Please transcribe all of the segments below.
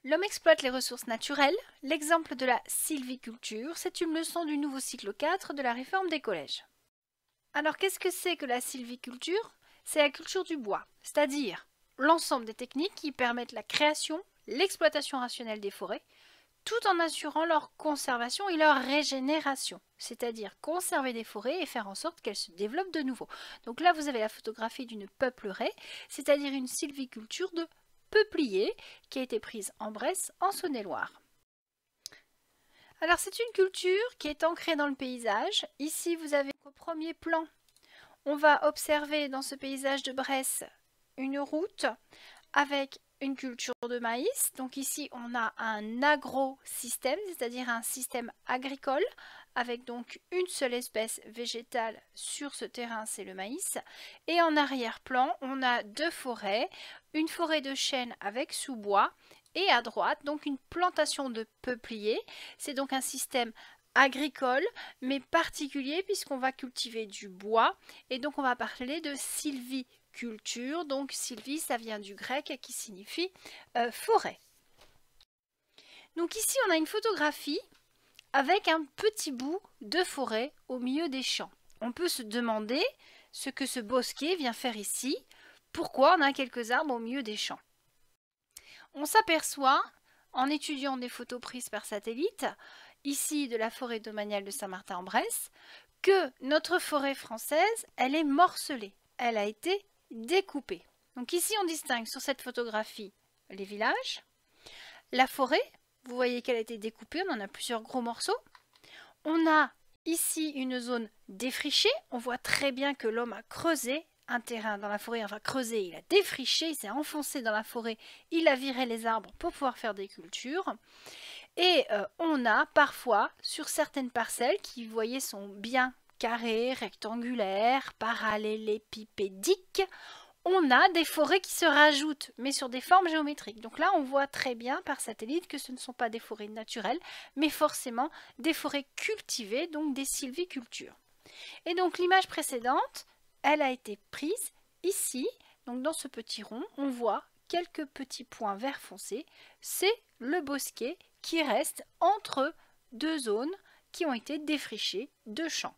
L'homme exploite les ressources naturelles. L'exemple de la sylviculture, c'est une leçon du nouveau cycle 4 de la réforme des collèges. Alors qu'est-ce que c'est que la sylviculture? C'est la culture du bois, c'est-à-dire l'ensemble des techniques qui permettent la création, l'exploitation rationnelle des forêts, tout en assurant leur conservation et leur régénération, c'est-à-dire conserver des forêts et faire en sorte qu'elles se développent de nouveau. Donc là, vous avez la photographie d'une peuplerie, c'est-à-dire une sylviculture de peupliers qui a été prise en Bresse, en Saône-et-Loire. Alors c'est une culture qui est ancrée dans le paysage. Ici, vous avez au premier plan, on va observer dans ce paysage de Bresse une route avec une culture de maïs. Donc ici, on a un agro-système, c'est-à-dire un système agricole avec donc une seule espèce végétale sur ce terrain, c'est le maïs. Et en arrière-plan, on a deux forêts, une forêt de chênes avec sous-bois et à droite, donc une plantation de peupliers. C'est donc un système agricole, mais particulier puisqu'on va cultiver du bois et donc on va parler de sylviculture. Donc sylvie, ça vient du grec qui signifie forêt. Donc ici, on a une photographie avec un petit bout de forêt au milieu des champs. On peut se demander ce que ce bosquet vient faire ici, pourquoi on a quelques arbres au milieu des champs. On s'aperçoit, en étudiant des photos prises par satellite, ici de la forêt domaniale de Saint-Martin-en-Bresse, que notre forêt française, elle est morcelée, elle a été découpée. Donc ici, on distingue sur cette photographie les villages, la forêt. Vous voyez qu'elle a été découpée, on en a plusieurs gros morceaux. On a ici une zone défrichée. On voit très bien que l'homme a creusé un terrain dans la forêt. Enfin, creusé, il a défriché, il s'est enfoncé dans la forêt. Il a viré les arbres pour pouvoir faire des cultures. Et on a parfois, sur certaines parcelles qui, vous voyez, sont bien carrées, rectangulaires, parallélépipédiques, on a des forêts qui se rajoutent, mais sur des formes géométriques. Donc là, on voit très bien par satellite que ce ne sont pas des forêts naturelles, mais forcément des forêts cultivées, donc des sylvicultures. Et donc l'image précédente, elle a été prise ici, donc dans ce petit rond, on voit quelques petits points vert foncé. C'est le bosquet qui reste entre deux zones qui ont été défrichées de champs.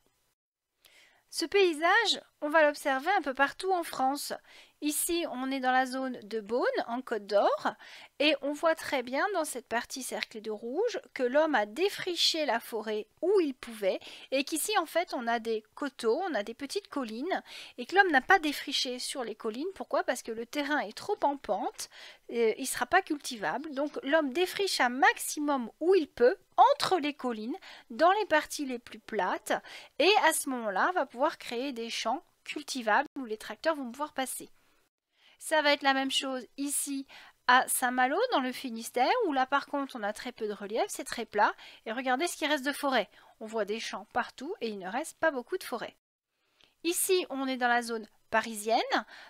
Ce paysage, on va l'observer un peu partout en France. Ici, on est dans la zone de Beaune, en Côte d'Or, et on voit très bien dans cette partie cerclée de rouge que l'homme a défriché la forêt où il pouvait, et qu'ici, en fait, on a des coteaux, on a des petites collines, et que l'homme n'a pas défriché sur les collines. Pourquoi? Parce que le terrain est trop en pente, il ne sera pas cultivable. Donc, l'homme défriche un maximum où il peut, entre les collines, dans les parties les plus plates, et à ce moment-là, va pouvoir créer des champs cultivables où les tracteurs vont pouvoir passer. Ça va être la même chose ici à Saint-Malo dans le Finistère où là par contre on a très peu de relief, c'est très plat et regardez ce qui reste de forêt. On voit des champs partout et il ne reste pas beaucoup de forêt. Ici on est dans la zone parisienne,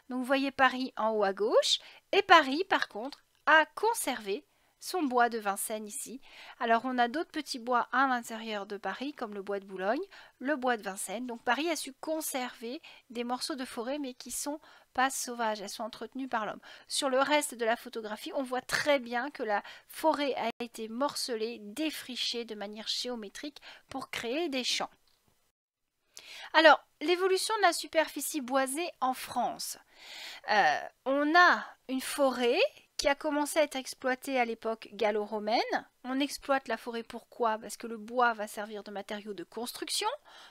donc vous voyez Paris en haut à gauche et Paris par contre a conservé son bois de Vincennes ici. Alors on a d'autres petits bois à l'intérieur de Paris comme le bois de Boulogne, le bois de Vincennes. Donc Paris a su conserver des morceaux de forêt mais qui sont pas sauvages, elles sont entretenues par l'homme. Sur le reste de la photographie, on voit très bien que la forêt a été morcelée, défrichée de manière géométrique pour créer des champs. Alors, l'évolution de la superficie boisée en France. On a une forêt qui a commencé à être exploitée à l'époque gallo-romaine. On exploite la forêt pourquoi? Parce que le bois va servir de matériau de construction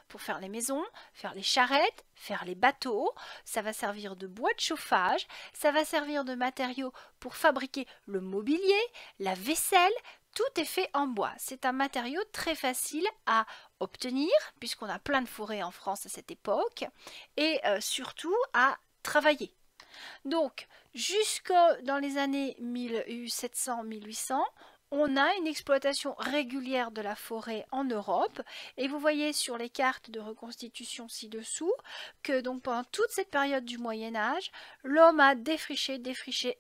pour faire les maisons, faire les charrettes, faire les bateaux. Ça va servir de bois de chauffage. Ça va servir de matériau pour fabriquer le mobilier, la vaisselle. Tout est fait en bois. C'est un matériau très facile à obtenir puisqu'on a plein de forêts en France à cette époque et surtout à travailler. Donc, jusque dans les années 1700-1800, on a une exploitation régulière de la forêt en Europe et vous voyez sur les cartes de reconstitution ci-dessous que donc pendant toute cette période du Moyen-Âge, l'homme a défriché,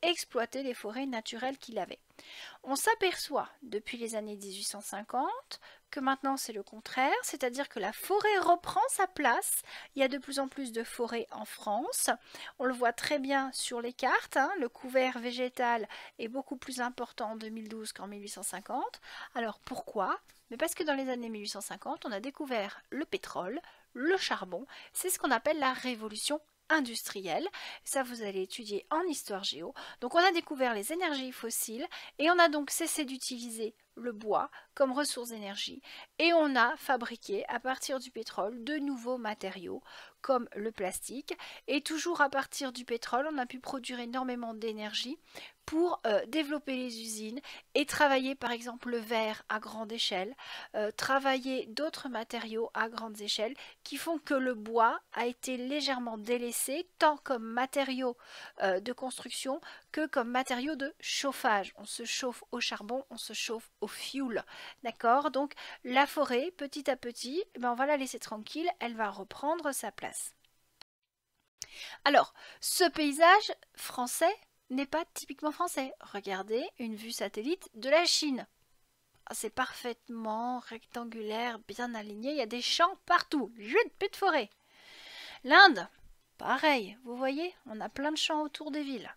exploité les forêts naturelles qu'il avait. On s'aperçoit depuis les années 1850 que maintenant c'est le contraire, c'est-à-dire que la forêt reprend sa place. Il y a de plus en plus de forêts en France. On le voit très bien sur les cartes, hein. Le couvert végétal est beaucoup plus important en 2012 qu'en 1850. Alors pourquoi? Mais parce que dans les années 1850, on a découvert le pétrole, le charbon. C'est ce qu'on appelle la révolution industrielle. Ça, vous allez étudier en histoire géo. Donc on a découvert les énergies fossiles et on a donc cessé d'utiliser le bois comme ressource d'énergie et on a fabriqué à partir du pétrole de nouveaux matériaux comme le plastique, et toujours à partir du pétrole on a pu produire énormément d'énergie pour développer les usines et travailler par exemple le verre à grande échelle, travailler d'autres matériaux à grandes échelles qui font que le bois a été légèrement délaissé tant comme matériau de construction que comme matériau de chauffage. On se chauffe au charbon, on se chauffe au fioul, d'accord? Donc la forêt, petit à petit, on va la laisser tranquille, elle va reprendre sa place. Alors, ce paysage français n'est pas typiquement français. Regardez une vue satellite de la Chine. C'est parfaitement rectangulaire, bien aligné, il y a des champs partout, plus de forêt. L'Inde, pareil, vous voyez, on a plein de champs autour des villes.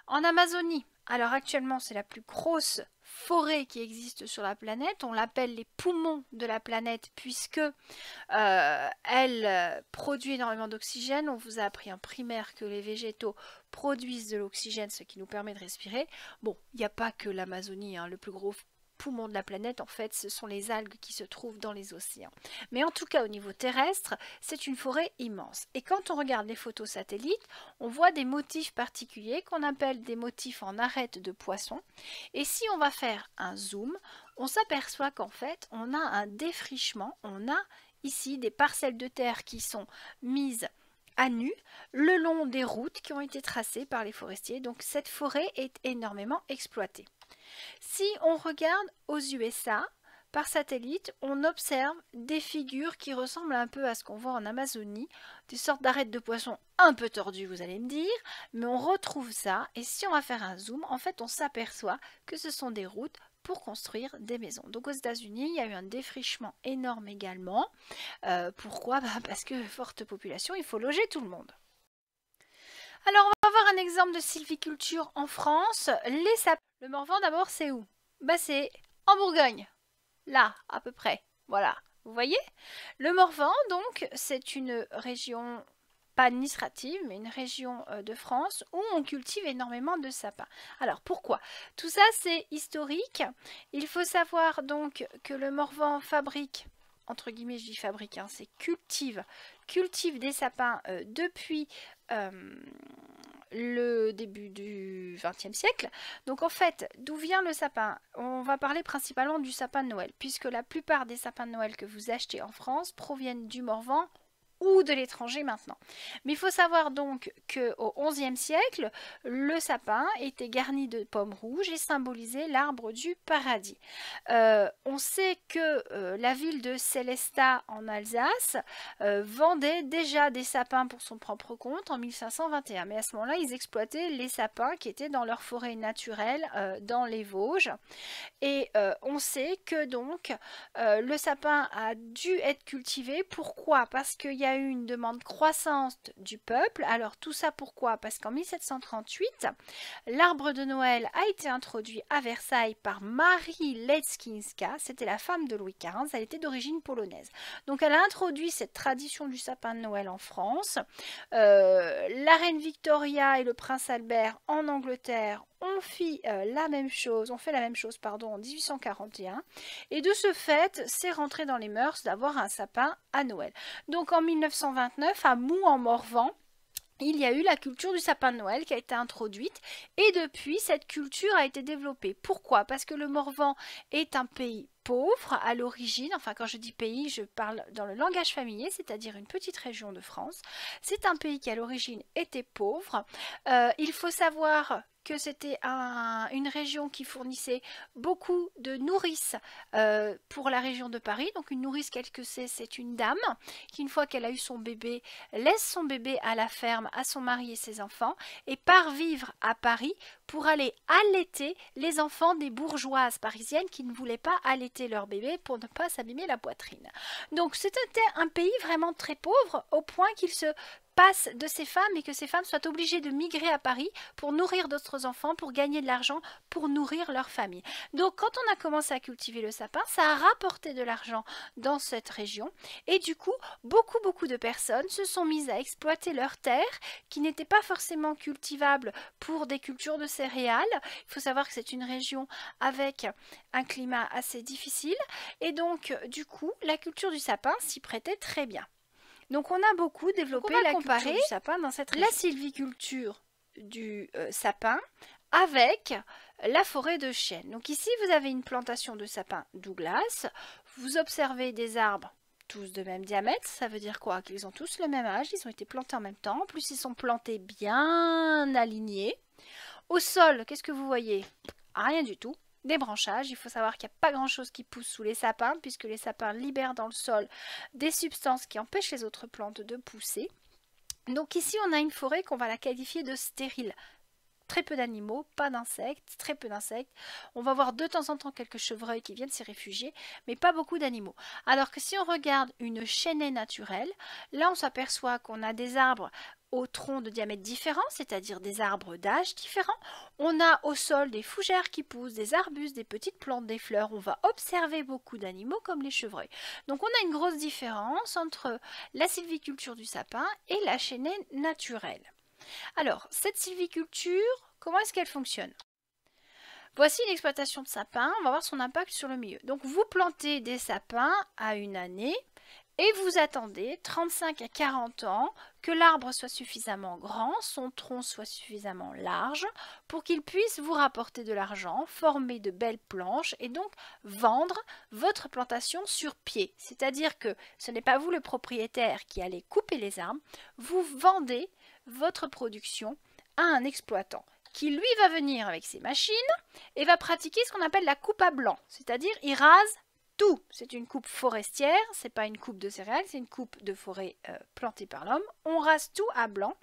En Amazonie, alors actuellement c'est la plus grosse forêt qui existe sur la planète, on l'appelle les poumons de la planète puisque elle produit énormément d'oxygène. On vous a appris en primaire que les végétaux produisent de l'oxygène, ce qui nous permet de respirer. Bon, il n'y a pas que l'Amazonie, hein, le plus gros poumon de la planète, en fait, ce sont les algues qui se trouvent dans les océans. Mais en tout cas, au niveau terrestre, c'est une forêt immense. Et quand on regarde les photos satellites, on voit des motifs particuliers qu'on appelle des motifs en arête de poisson. Et si on va faire un zoom, on s'aperçoit qu'en fait, on a un défrichement, on a ici des parcelles de terre qui sont mises à nu le long des routes qui ont été tracées par les forestiers. Donc cette forêt est énormément exploitée. Si on regarde aux USA, par satellite, on observe des figures qui ressemblent un peu à ce qu'on voit en Amazonie, des sortes d'arêtes de poissons un peu tordues, vous allez me dire, mais on retrouve ça, et si on va faire un zoom, en fait on s'aperçoit que ce sont des routes pour construire des maisons. Donc aux États-Unis, il y a eu un défrichement énorme également. Pourquoi? Parce que forte population, il faut loger tout le monde. Alors, on va voir un exemple de sylviculture en France. Les sapins. Le Morvan, d'abord, c'est où? C'est en Bourgogne. Là, à peu près. Voilà. Vous voyez? Le Morvan, donc, c'est une région, pas administrative, mais une région de France où on cultive énormément de sapins. Alors, pourquoi? Tout ça, c'est historique. Il faut savoir, donc, que le Morvan fabrique, entre guillemets, je dis fabrique, hein, c'est cultive des sapins depuis le début du XXe siècle. Donc en fait, d'où vient le sapin? On va parler principalement du sapin de Noël, puisque la plupart des sapins de Noël que vous achetez en France proviennent du Morvan ou de l'étranger maintenant. Mais il faut savoir donc qu'au XIe siècle, le sapin était garni de pommes rouges et symbolisait l'arbre du paradis. On sait que la ville de Sélestat en Alsace vendait déjà des sapins pour son propre compte en 1521. Mais à ce moment-là, ils exploitaient les sapins qui étaient dans leur forêt naturelle dans les Vosges. Et on sait que donc le sapin a dû être cultivé. Pourquoi? Parce qu'il y a eu une demande croissante du peuple. Alors tout ça pourquoi? Parce qu'en 1738, l'arbre de Noël a été introduit à Versailles par Marie Leczinska. C'était la femme de Louis XV. Elle était d'origine polonaise. Donc elle a introduit cette tradition du sapin de Noël en France. La reine Victoria et le prince Albert en Angleterre ont fait la même chose en 1841, et de ce fait c'est rentré dans les mœurs d'avoir un sapin à Noël. Donc en 1929 à Mou en Morvan, il y a eu la culture du sapin de Noël qui a été introduite, et depuis cette culture a été développée. Pourquoi? Parce que le Morvan est un pays pauvre à l'origine. Enfin, quand je dis pays, je parle dans le langage familier, c'est-à-dire une petite région de France. C'est un pays qui à l'origine était pauvre. Il faut savoir que c'était une région qui fournissait beaucoup de nourrices pour la région de Paris. Donc une nourrice, qu'est-ce que c'est une dame qui, une fois qu'elle a eu son bébé, laisse son bébé à la ferme, à son mari et ses enfants, et part vivre à Paris pour aller allaiter les enfants des bourgeoises parisiennes qui ne voulaient pas allaiter leur bébé pour ne pas s'abîmer la poitrine. Donc c'était un pays vraiment très pauvre, au point qu'il se passe de ces femmes et que ces femmes soient obligées de migrer à Paris pour nourrir d'autres enfants, pour gagner de l'argent, pour nourrir leur famille. Donc quand on a commencé à cultiver le sapin, ça a rapporté de l'argent dans cette région et du coup beaucoup de personnes se sont mises à exploiter leurs terres qui n'étaient pas forcément cultivables pour des cultures de céréales. Il faut savoir que c'est une région avec un climat assez difficile et donc du coup la culture du sapin s'y prêtait très bien. Donc on a beaucoup développé la culture du sapin dans cette région. La sylviculture du sapin avec la forêt de chêne. Donc ici vous avez une plantation de sapin Douglas. Vous observez des arbres tous de même diamètre. Ça veut dire quoi? Qu'ils ont tous le même âge, ils ont été plantés en même temps. En plus ils sont plantés bien alignés. Au sol, qu'est-ce que vous voyez? Rien du tout. Des branchages, il faut savoir qu'il n'y a pas grand chose qui pousse sous les sapins puisque les sapins libèrent dans le sol des substances qui empêchent les autres plantes de pousser. Donc ici on a une forêt qu'on va la qualifier de stérile. Très peu d'animaux, pas d'insectes, très peu d'insectes. On va voir de temps en temps quelques chevreuils qui viennent s'y réfugier, mais pas beaucoup d'animaux. Alors que si on regarde une chênaie naturelle, là on s'aperçoit qu'on a des arbres au tronc de diamètre différent, c'est-à-dire des arbres d'âge différents. On a au sol des fougères qui poussent, des arbustes, des petites plantes, des fleurs. On va observer beaucoup d'animaux comme les chevreuils. Donc on a une grosse différence entre la sylviculture du sapin et la chênaie naturelle. Alors, cette sylviculture, comment est-ce qu'elle fonctionne? Voici une exploitation de sapins, on va voir son impact sur le milieu. Donc vous plantez des sapins à une année et vous attendez 35 à 40 ans que l'arbre soit suffisamment grand, son tronc soit suffisamment large pour qu'il puisse vous rapporter de l'argent, former de belles planches et donc vendre votre plantation sur pied. C'est-à-dire que ce n'est pas vous le propriétaire qui allez couper les arbres, vous vendez votre production à un exploitant qui lui va venir avec ses machines et va pratiquer ce qu'on appelle la coupe à blanc, c'est-à-dire il rase tout. C'est une coupe forestière, c'est pas une coupe de céréales, c'est une coupe de forêt plantée par l'homme. On rase tout à blanc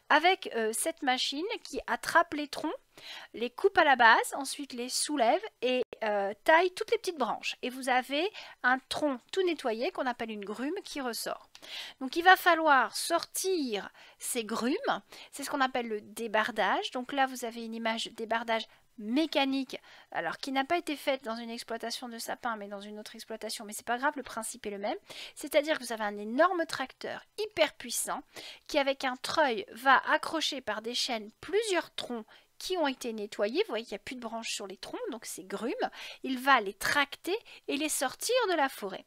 avec cette machine qui attrape les troncs, les coupe à la base, ensuite les soulève et taille toutes les petites branches. Et vous avez un tronc tout nettoyé qu'on appelle une grume qui ressort. Donc il va falloir sortir ces grumes, c'est ce qu'on appelle le débardage. Donc là vous avez une image de débardage mécanique, alors qui n'a pas été faite dans une exploitation de sapin mais dans une autre exploitation, mais c'est pas grave, le principe est le même. C'est-à-dire que vous avez un énorme tracteur hyper puissant qui avec un treuil va accrocher par des chaînes plusieurs troncs qui ont été nettoyés. Vous voyez qu'il n'y a plus de branches sur les troncs, donc ces grumes, il va les tracter et les sortir de la forêt.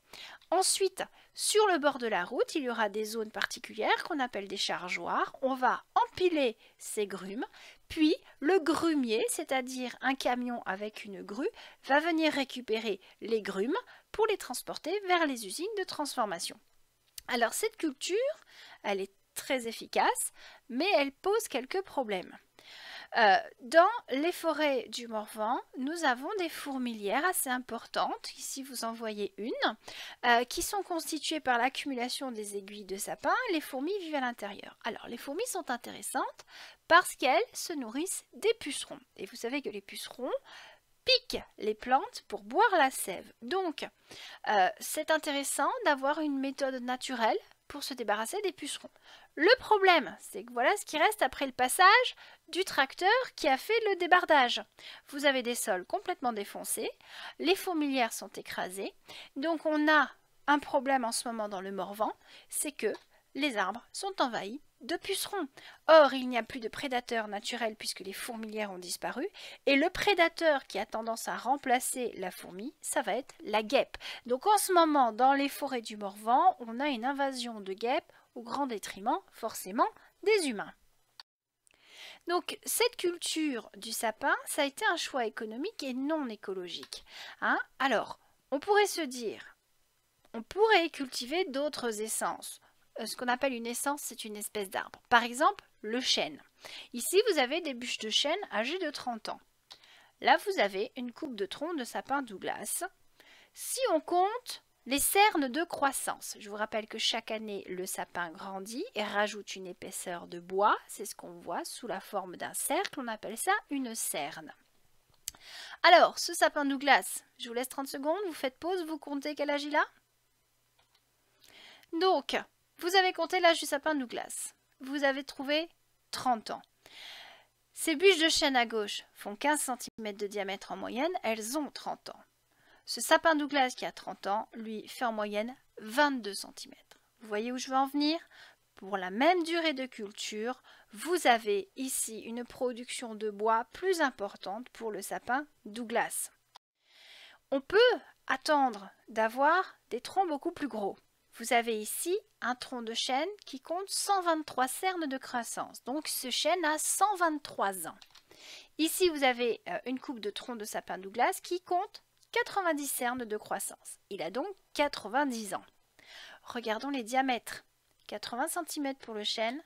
Ensuite, sur le bord de la route, il y aura des zones particulières qu'on appelle des chargeoirs. On va empiler ces grumes, puis le grumier, c'est-à-dire un camion avec une grue, va venir récupérer les grumes pour les transporter vers les usines de transformation. Alors cette culture, elle est très efficace, mais elle pose quelques problèmes. Dans les forêts du Morvan, nous avons des fourmilières assez importantes, ici vous en voyez une, qui sont constituées par l'accumulation des aiguilles de sapin. Les fourmis vivent à l'intérieur. Alors les fourmis sont intéressantes parce qu'elles se nourrissent des pucerons. Et vous savez que les pucerons piquent les plantes pour boire la sève. Donc c'est intéressant d'avoir une méthode naturelle pour se débarrasser des pucerons. Le problème, c'est que voilà ce qui reste après le passage du tracteur qui a fait le débardage. Vous avez des sols complètement défoncés, les fourmilières sont écrasées, donc on a un problème en ce moment dans le Morvan, c'est que les arbres sont envahis de pucerons. Or, il n'y a plus de prédateurs naturels puisque les fourmilières ont disparu, et le prédateur qui a tendance à remplacer la fourmi, ça va être la guêpe. Donc en ce moment, dans les forêts du Morvan, on a une invasion de guêpes au grand détriment, forcément, des humains. Donc cette culture du sapin, ça a été un choix économique et non écologique. Alors, on pourrait se dire, on pourrait cultiver d'autres essences. Ce qu'on appelle une essence, c'est une espèce d'arbre. Par exemple, le chêne. Ici, vous avez des bûches de chêne âgées de 30 ans. Là, vous avez une coupe de tronc de sapin Douglas. Si on compte les cernes de croissance, je vous rappelle que chaque année, le sapin grandit et rajoute une épaisseur de bois. C'est ce qu'on voit sous la forme d'un cercle. On appelle ça une cerne. Alors, ce sapin Douglas, je vous laisse 30 secondes. Vous faites pause, vous comptez quel âge il a? Donc, vous avez compté l'âge du sapin Douglas. Vous avez trouvé 30 ans. Ces bûches de chêne à gauche font 15 cm de diamètre en moyenne. Elles ont 30 ans. Ce sapin Douglas qui a 30 ans, lui, fait en moyenne 22 cm. Vous voyez où je veux en venir? Pour la même durée de culture, vous avez ici une production de bois plus importante pour le sapin Douglas. On peut attendre d'avoir des troncs beaucoup plus gros. Vous avez ici un tronc de chêne qui compte 123 cernes de croissance. Donc ce chêne a 123 ans. Ici, vous avez une coupe de tronc de sapin Douglas qui compte 90 cernes de croissance. Il a donc 90 ans. Regardons les diamètres. 80 cm pour le chêne,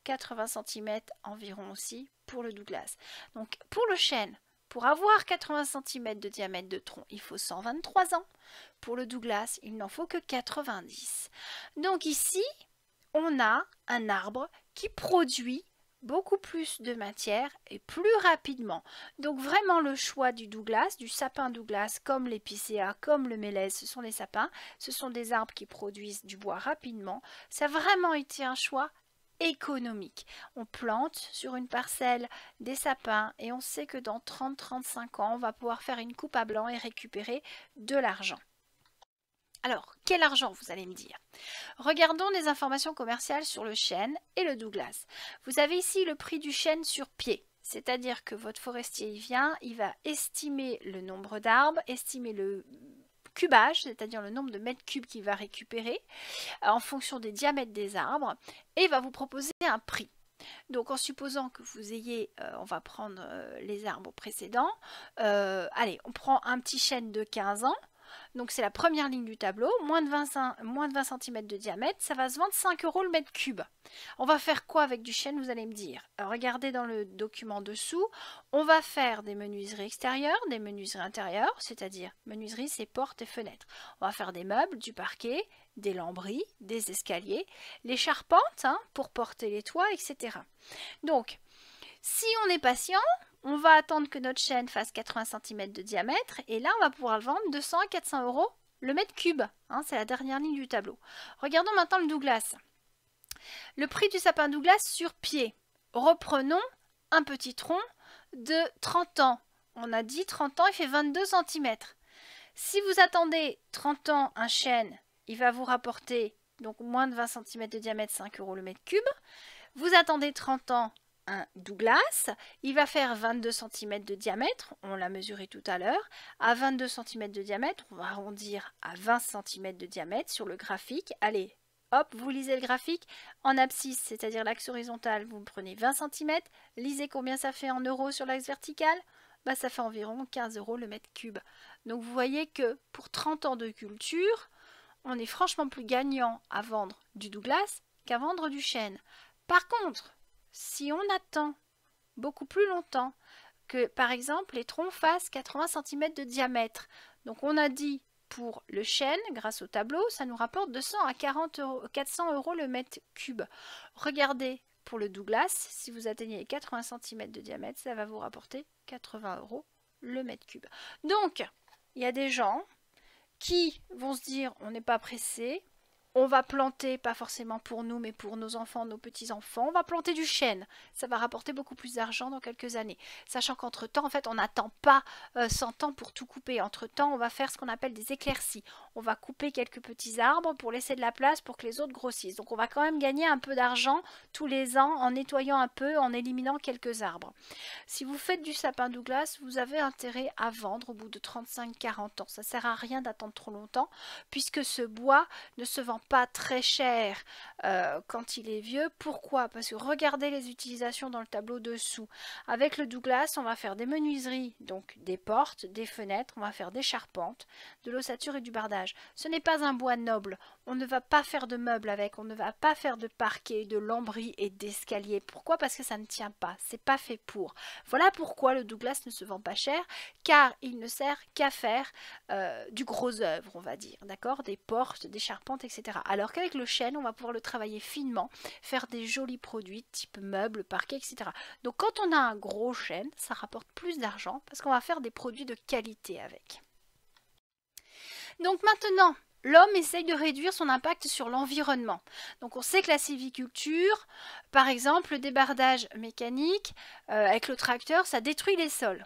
80 cm environ aussi pour le Douglas. Donc pour le chêne, pour avoir 80 cm de diamètre de tronc, il faut 123 ans. Pour le Douglas, il n'en faut que 90. Donc ici, on a un arbre qui produit beaucoup plus de matière et plus rapidement. Donc vraiment le choix du Douglas, du sapin Douglas, comme l'épicéa, comme le mélèze, ce sont des sapins, ce sont des arbres qui produisent du bois rapidement. Ça a vraiment été un choix économique. On plante sur une parcelle des sapins et on sait que dans 30-35 ans, on va pouvoir faire une coupe à blanc et récupérer de l'argent. Alors, quel argent, vous allez me dire? Regardons les informations commerciales sur le chêne et le Douglas. Vous avez ici le prix du chêne sur pied, c'est-à-dire que votre forestier y vient, il va estimer le nombre d'arbres, estimer le cubage, c'est-à-dire le nombre de mètres cubes qu'il va récupérer en fonction des diamètres des arbres, et va vous proposer un prix. Donc en supposant que vous ayez, on va prendre les arbres précédents, allez, on prend un petit chêne de 15 ans. Donc c'est la première ligne du tableau, moins de 20 cm de diamètre, ça va se vendre 5 € le mètre cube. On va faire quoi avec du chêne, vous allez me dire? Alors, regardez dans le document dessous, on va faire des menuiseries extérieures, des menuiseries intérieures, c'est-à-dire menuiseries, c'est portes et fenêtres. On va faire des meubles, du parquet, des lambris, des escaliers, les charpentes pour porter les toits, etc. Donc, si on est patient, on va attendre que notre chêne fasse 80 cm de diamètre et là on va pouvoir le vendre 200 à 400 € le mètre cube. C'est la dernière ligne du tableau. Regardons maintenant le Douglas. Le prix du sapin Douglas sur pied. Reprenons un petit tronc de 30 ans. On a dit 30 ans, il fait 22 cm. Si vous attendez 30 ans un chêne, il va vous rapporter donc moins de 20 cm de diamètre, 5 € le mètre cube. Vous attendez 30 ans un Douglas, il va faire 22 cm de diamètre, on l'a mesuré tout à l'heure. À 22 cm de diamètre, on va arrondir à 20 cm de diamètre sur le graphique. Allez, hop, vous lisez le graphique en abscisse, c'est-à-dire l'axe horizontal, vous prenez 20 cm. Lisez combien ça fait en euros sur l'axe vertical. Ça fait environ 15 € le mètre cube. Donc vous voyez que pour 30 ans de culture, on est franchement plus gagnant à vendre du Douglas qu'à vendre du chêne. Par contre, si on attend beaucoup plus longtemps que, par exemple, les troncs fassent 80 cm de diamètre, donc on a dit pour le chêne, grâce au tableau, ça nous rapporte 200 à 400 € le mètre cube. Regardez, pour le Douglas, si vous atteignez les 80 cm de diamètre, ça va vous rapporter 80 € le mètre cube. Donc, il y a des gens qui vont se dire, on n'est pas pressé, on va planter, pas forcément pour nous, mais pour nos enfants, nos petits-enfants, on va planter du chêne. Ça va rapporter beaucoup plus d'argent dans quelques années. Sachant qu'entre-temps, en fait, on n'attend pas 100 ans pour tout couper. Entre-temps, on va faire ce qu'on appelle des éclaircies. On va couper quelques petits arbres pour laisser de la place pour que les autres grossissent. Donc, on va quand même gagner un peu d'argent tous les ans en nettoyant un peu, en éliminant quelques arbres. Si vous faites du sapin Douglas, vous avez intérêt à vendre au bout de 35-40 ans. Ça ne sert à rien d'attendre trop longtemps, puisque ce bois ne se vend pas très cher quand il est vieux. Pourquoi? Parce que regardez les utilisations dans le tableau dessous. Avec le Douglas, on va faire des menuiseries, donc des portes, des fenêtres, on va faire des charpentes, de l'ossature et du bardage. débardage. Ce n'est pas un bois noble. On ne va pas faire de meubles avec, on ne va pas faire de parquet, de lambris et d'escalier. Pourquoi? Parce que ça ne tient pas, c'est pas fait pour. Voilà pourquoi le Douglas ne se vend pas cher, car il ne sert qu'à faire du gros œuvre, on va dire, d'accord? Des portes, des charpentes, etc. Alors qu'avec le chêne, on va pouvoir le travailler finement, faire des jolis produits type meubles, parquet, etc. Donc quand on a un gros chêne, ça rapporte plus d'argent parce qu'on va faire des produits de qualité avec. Donc maintenant, l'homme essaye de réduire son impact sur l'environnement. Donc on sait que la sylviculture, par exemple, le débardage mécanique avec le tracteur, ça détruit les sols.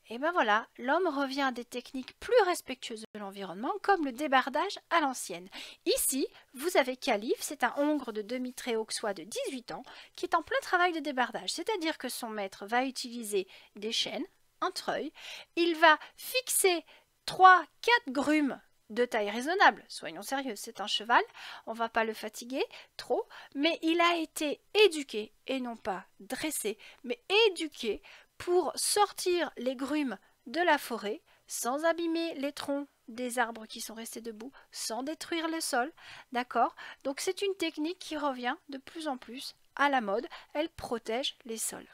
Et ben voilà, l'homme revient à des techniques plus respectueuses de l'environnement, comme le débardage à l'ancienne. Ici, vous avez Khalif, c'est un hongre de demi-trait auxois de 18 ans, qui est en plein travail de débardage. C'est-à-dire que son maître va utiliser des chaînes, un treuil, il va fixer 3-4 grumes de taille raisonnable, soyons sérieux, c'est un cheval, on ne va pas le fatiguer trop, mais il a été éduqué, et non pas dressé, mais éduqué pour sortir les grumes de la forêt sans abîmer les troncs des arbres qui sont restés debout, sans détruire le sol, d'accord? Donc c'est une technique qui revient de plus en plus à la mode, elle protège les sols.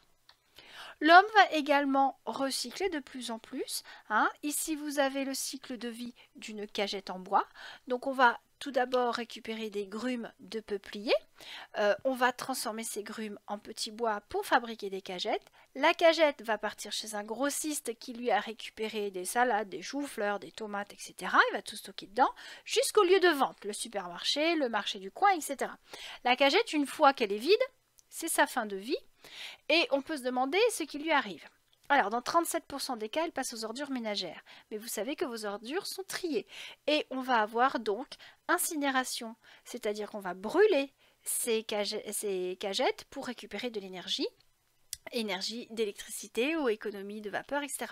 L'homme va également recycler de plus en plus. Ici, vous avez le cycle de vie d'une cagette en bois. Donc, on va tout d'abord récupérer des grumes de peuplier. On va transformer ces grumes en petits bois pour fabriquer des cagettes. La cagette va partir chez un grossiste qui lui a récupéré des salades, des choux-fleurs, des tomates, etc. Il va tout stocker dedans jusqu'au lieu de vente, le supermarché, le marché du coin, etc. La cagette, une fois qu'elle est vide, c'est sa fin de vie. Et on peut se demander ce qui lui arrive. Alors, dans 37% des cas, elle passe aux ordures ménagères. Mais vous savez que vos ordures sont triées. Et on va avoir donc incinération, c'est-à-dire qu'on va brûler ces cagettes pour récupérer de l'énergie. Énergie d'électricité ou économie de vapeur, etc.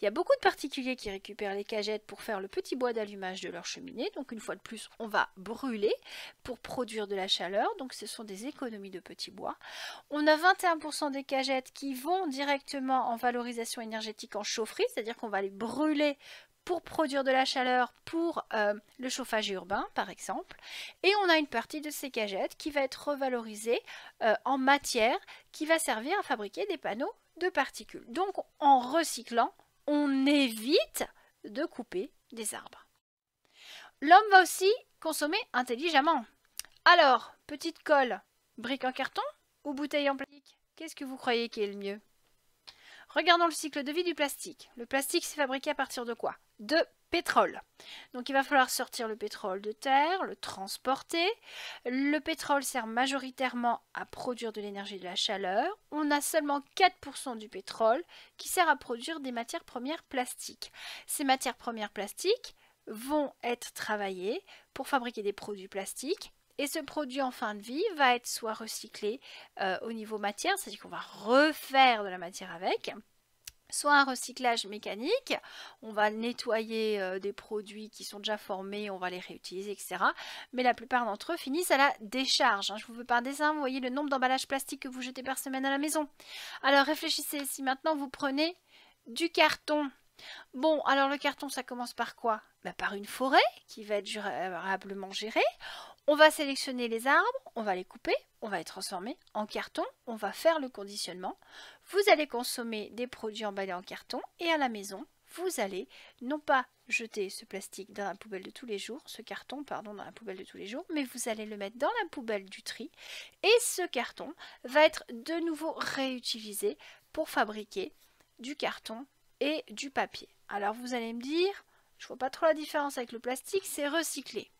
Il y a beaucoup de particuliers qui récupèrent les cagettes pour faire le petit bois d'allumage de leur cheminée. Donc une fois de plus, on va brûler pour produire de la chaleur. Donc ce sont des économies de petits bois. On a 21% des cagettes qui vont directement en valorisation énergétique en chaufferie, c'est-à-dire qu'on va les brûler pour produire de la chaleur pour le chauffage urbain par exemple, et on a une partie de ces cagettes qui va être revalorisée en matière qui va servir à fabriquer des panneaux de particules. Donc en recyclant, on évite de couper des arbres. L'homme va aussi consommer intelligemment. Alors, petite colle, brique en carton ou bouteille en plastique? Qu'est-ce que vous croyez qui est le mieux? Regardons le cycle de vie du plastique. Le plastique, c'est fabriqué à partir de quoi? De pétrole. Donc il va falloir sortir le pétrole de terre, le transporter. Le pétrole sert majoritairement à produire de l'énergie et de la chaleur. On a seulement 4% du pétrole qui sert à produire des matières premières plastiques. Ces matières premières plastiques vont être travaillées pour fabriquer des produits plastiques. Et ce produit en fin de vie va être soit recyclé au niveau matière, c'est-à-dire qu'on va refaire de la matière avec, soit un recyclage mécanique, on va nettoyer des produits qui sont déjà formés, on va les réutiliser, etc. Mais la plupart d'entre eux finissent à la décharge. Je vous fais par dessin, vous voyez le nombre d'emballages plastiques que vous jetez par semaine à la maison. Alors réfléchissez, si maintenant vous prenez du carton. Bon, alors le carton, ça commence par quoi? Par une forêt qui va être durablement gérée. On va sélectionner les arbres, on va les couper, on va les transformer en carton, on va faire le conditionnement. Vous allez consommer des produits emballés en carton et à la maison, vous allez non pas jeter ce plastique dans la poubelle de tous les jours, ce carton, pardon, dans la poubelle de tous les jours, mais vous allez le mettre dans la poubelle du tri et ce carton va être de nouveau réutilisé pour fabriquer du carton et du papier. Alors vous allez me dire, je vois pas trop la différence avec le plastique, c'est recyclé.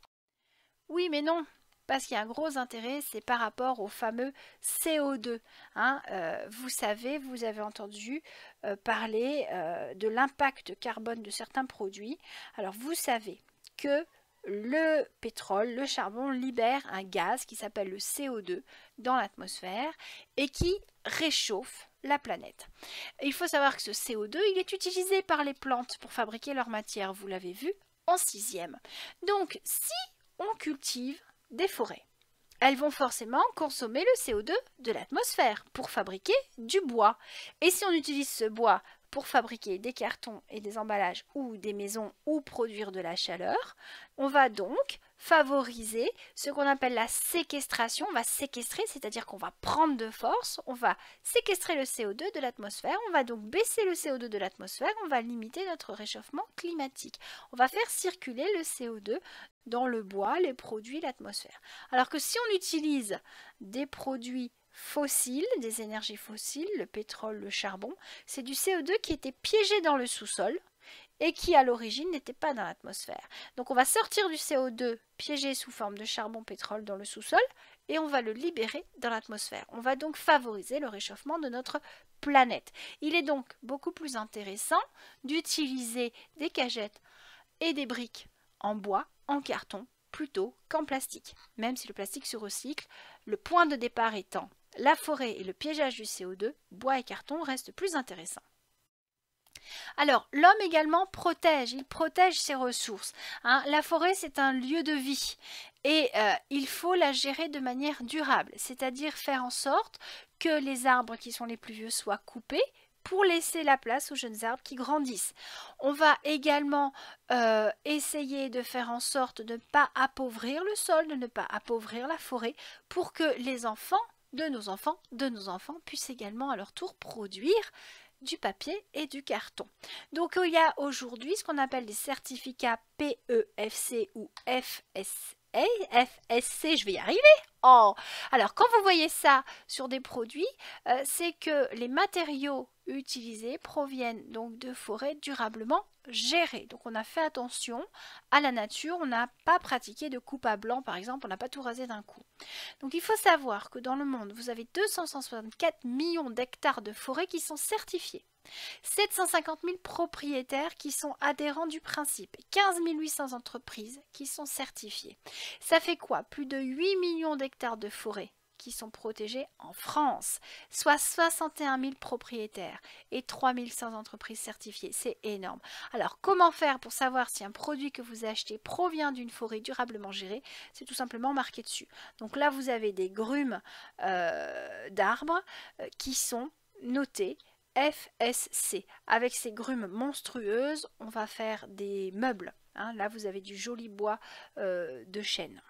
Oui, mais non, parce qu'il y a un gros intérêt, c'est par rapport au fameux CO2. Vous savez, vous avez entendu parler de l'impact carbone de certains produits. Alors, vous savez que le pétrole, le charbon libère un gaz qui s'appelle le CO2 dans l'atmosphère et qui réchauffe la planète. Il faut savoir que ce CO2, il est utilisé par les plantes pour fabriquer leur matière, vous l'avez vu en 6e. Donc, si on cultive des forêts, elles vont forcément consommer le CO2 de l'atmosphère pour fabriquer du bois. Et si on utilise ce bois pour fabriquer des cartons et des emballages ou des maisons ou produire de la chaleur. On va donc favoriser ce qu'on appelle la séquestration. On va séquestrer, c'est-à-dire qu'on va prendre de force, on va séquestrer le CO2 de l'atmosphère, on va donc baisser le CO2 de l'atmosphère, on va limiter notre réchauffement climatique. On va faire circuler le CO2 dans le bois, les produits, l'atmosphère. Alors que si on utilise des produits fossiles, des énergies fossiles, le pétrole, le charbon, c'est du CO2 qui était piégé dans le sous-sol et qui à l'origine n'était pas dans l'atmosphère. Donc on va sortir du CO2 piégé sous forme de charbon, pétrole dans le sous-sol et on va le libérer dans l'atmosphère. On va donc favoriser le réchauffement de notre planète. Il est donc beaucoup plus intéressant d'utiliser des cagettes et des briques en bois, en carton, plutôt qu'en plastique. Même si le plastique se recycle, le point de départ étant la forêt et le piégeage du CO2, bois et carton restent plus intéressants. Alors, l'homme également protège, il protège ses ressources. La forêt, c'est un lieu de vie et il faut la gérer de manière durable, c'est-à-dire faire en sorte que les arbres qui sont les plus vieux soient coupés pour laisser la place aux jeunes arbres qui grandissent. On va également essayer de faire en sorte de ne pas appauvrir le sol, de ne pas appauvrir la forêt pour que les enfants de nos enfants puissent également à leur tour produire du papier et du carton. Donc il y a aujourd'hui ce qu'on appelle des certificats PEFC ou FSC, je vais y arriver. Oh, alors quand vous voyez ça sur des produits, c'est que les matériaux utilisés proviennent donc de forêts durablement gérées. Donc on a fait attention à la nature, on n'a pas pratiqué de coupe à blanc par exemple, on n'a pas tout rasé d'un coup. Donc il faut savoir que dans le monde, vous avez 264 millions d'hectares de forêts qui sont certifiés. 750 000 propriétaires qui sont adhérents du principe, 15 800 entreprises qui sont certifiées. Ça fait quoi? Plus de 8 millions d'hectares de forêt qui sont protégés en France, soit 61 000 propriétaires et 3 100 entreprises certifiées. C'est énorme. Alors, comment faire pour savoir si un produit que vous achetez provient d'une forêt durablement gérée? C'est tout simplement marqué dessus. Donc là, vous avez des grumes d'arbres qui sont notées FSC. Avec ces grumes monstrueuses, on va faire des meubles. Là, vous avez du joli bois de chêne.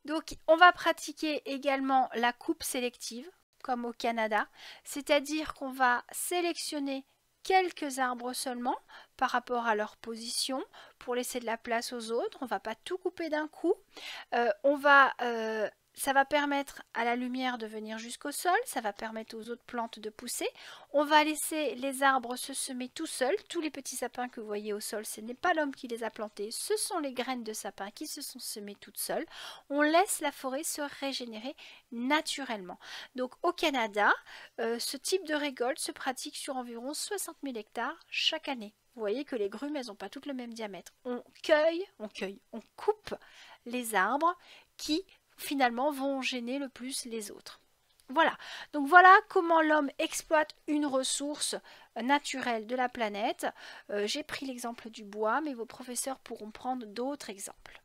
Donc, on va pratiquer également la coupe sélective, comme au Canada, c'est-à-dire qu'on va sélectionner quelques arbres seulement par rapport à leur position pour laisser de la place aux autres. On ne va pas tout couper d'un coup. Ça va permettre à la lumière de venir jusqu'au sol, ça va permettre aux autres plantes de pousser. On va laisser les arbres se semer tout seuls. Tous les petits sapins que vous voyez au sol, ce n'est pas l'homme qui les a plantés, ce sont les graines de sapin qui se sont semées toutes seules. On laisse la forêt se régénérer naturellement. Donc au Canada, ce type de récolte se pratique sur environ 60 000 hectares chaque année. Vous voyez que les grumes, elles n'ont pas toutes le même diamètre. On coupe les arbres qui finalement vont gêner le plus les autres. Voilà, donc voilà comment l'homme exploite une ressource naturelle de la planète. J'ai pris l'exemple du bois, mais vos professeurs pourront prendre d'autres exemples.